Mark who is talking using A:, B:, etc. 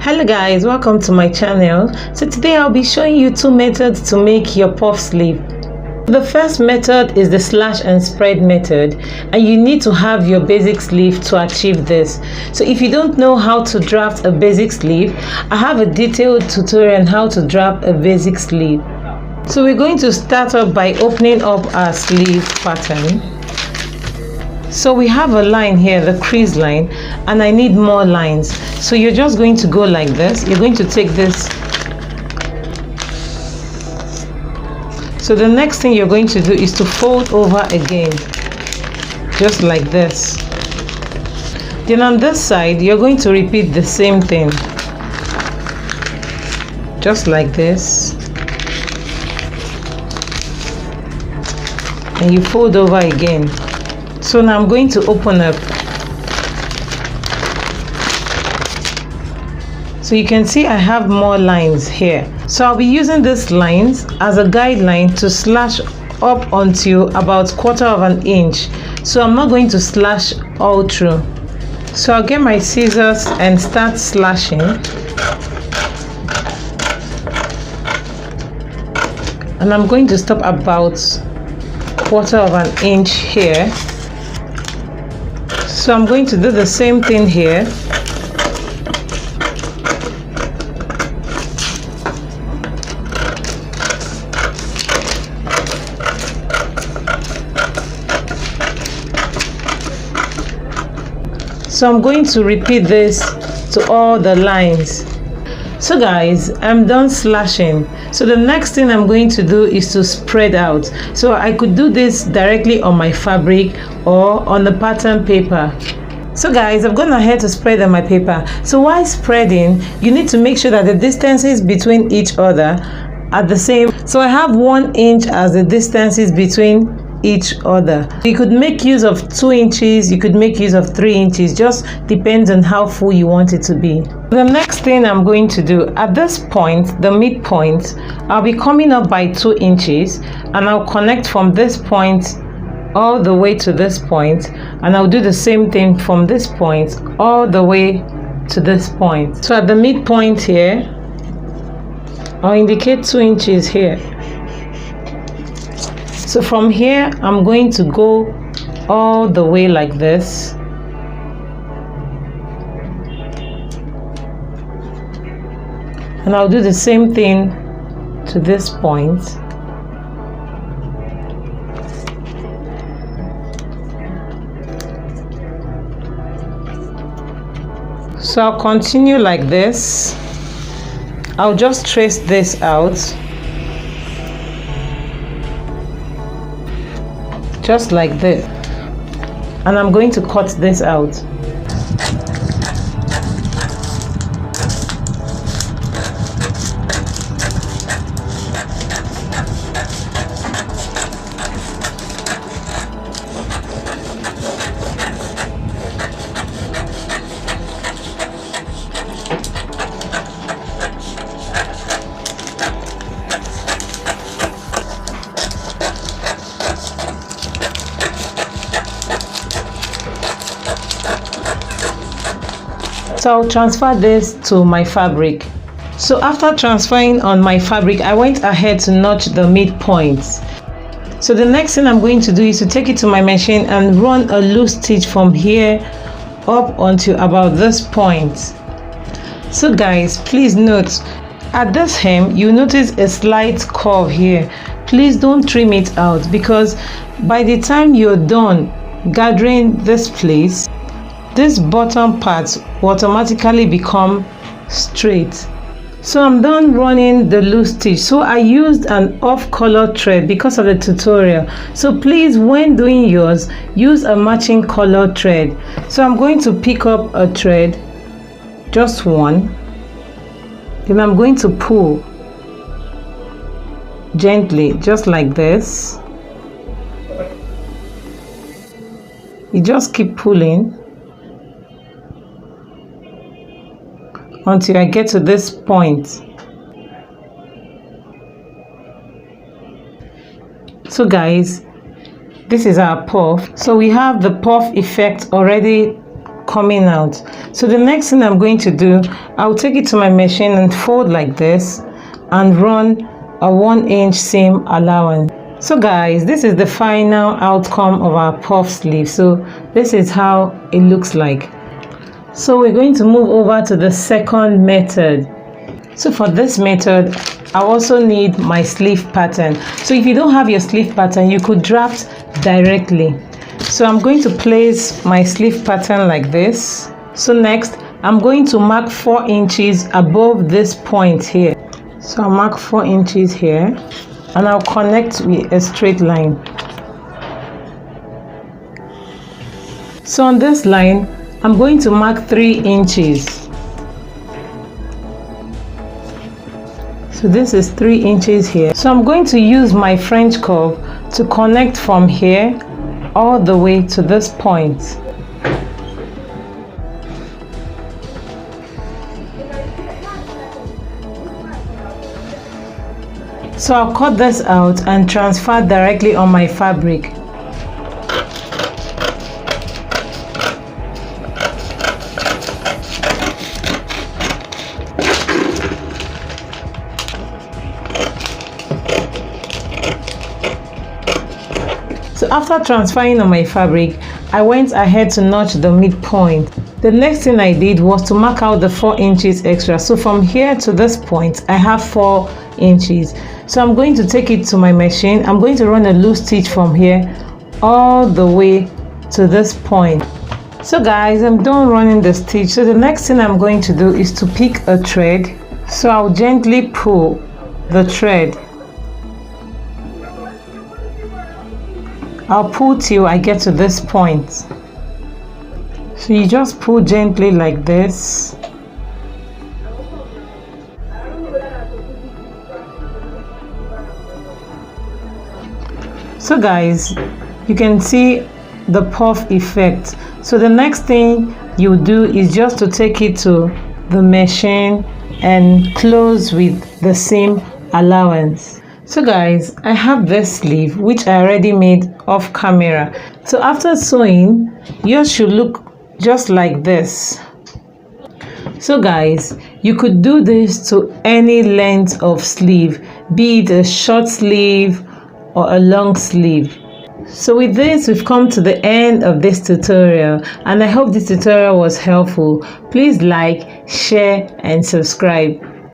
A: Hello guys, welcome to my channel. So today I'll be showing you two methods to make your puff sleeve. The first method is the slash and spread method, and you need to have your basic sleeve to achieve this. So if you don't know how to draft a basic sleeve, I have a detailed tutorial on how to draft a basic sleeve. So we're going to start off by opening up our sleeve pattern. So we have a line here, the crease line, and I need more lines. So you're just going to go like this. You're going to take this. So the next thing you're going to do is to fold over again, just like this. Then on this side, you're going to repeat the same thing, just like this. And you fold over again. So now I'm going to open up. So you can see I have more lines here. So I'll be using these lines as a guideline to slash up onto about 1/4 of an inch. So I'm not going to slash all through. So I'll get my scissors and start slashing. And I'm going to stop about 1/4 of an inch here. So I'm going to do the same thing here. So I'm going to repeat this to all the lines. So guys, I'm done slashing. So the next thing I'm going to do is to spread out. So I could do this directly on my fabric or on the pattern paper. So guys, I've gone ahead to spread on my paper. So while spreading, you need to make sure that the distances between each other are the same. So I have 1 inch as the distances between each other. You could make use of 2 inches, you could make use of 3 inches, just depends on how full you want it to be. The next thing I'm going to do at this point, the midpoint, I'll be coming up by 2 inches and I'll connect from this point all the way to this point, and I'll do the same thing from this point all the way to this point. So at the midpoint here, I'll indicate 2 inches here. So from here, I'm going to go all the way like this. And I'll do the same thing to this point. So I'll continue like this. I'll just trace this out. Just like this, and I'm going to cut this out. So I'll transfer this to my fabric. So after transferring on my fabric, I went ahead to notch the midpoints. So the next thing I'm going to do is to take it to my machine and run a loose stitch from here up onto about this point. So guys, please note, at this hem, you notice a slight curve here. Please don't trim it out, because by the time you're done gathering this place, this bottom part will automatically become straight. So I'm done running the loose stitch. So I used an off-color thread because of the tutorial. So please, when doing yours, use a matching color thread. So I'm going to pick up a thread, just one. Then I'm going to pull gently, just like this. You just keep pulling until I get to this point. So guys, this is our puff. So we have the puff effect already coming out. So the next thing I'm going to do, I'll take it to my machine and fold like this and run a 1-inch seam allowance. So guys, this is the final outcome of our puff sleeve. So this is how it looks like. So we're going to move over to the second method. So for this method, I also need my sleeve pattern. So if you don't have your sleeve pattern, you could draft directly. So I'm going to place my sleeve pattern like this. So next, I'm going to mark 4 inches above this point here. So I'll mark 4 inches here and I'll connect with a straight line. So on this line, I'm going to mark 3 inches. So this is 3 inches here. So I'm going to use my French curve to connect from here all the way to this point. So I'll cut this out and transfer directly on my fabric. So after transferring on my fabric, I went ahead to notch the midpoint. The next thing I did was to mark out the 4 inches extra. So from here to this point, I have 4 inches. So I'm going to take it to my machine. I'm going to run a loose stitch from here all the way to this point. So guys, I'm done running the stitch. So the next thing I'm going to do is to pick a thread. So I'll gently pull the thread. I'll pull till I get to this point. So you just pull gently like this. So guys, you can see the puff effect. So the next thing you do is just to take it to the machine and close with the seam allowance. So guys, I have this sleeve which I already made off camera. So after sewing, yours should look just like this. So guys, you could do this to any length of sleeve, be it a short sleeve or a long sleeve. So with this, we've come to the end of this tutorial, and I hope this tutorial was helpful. Please like, share and subscribe.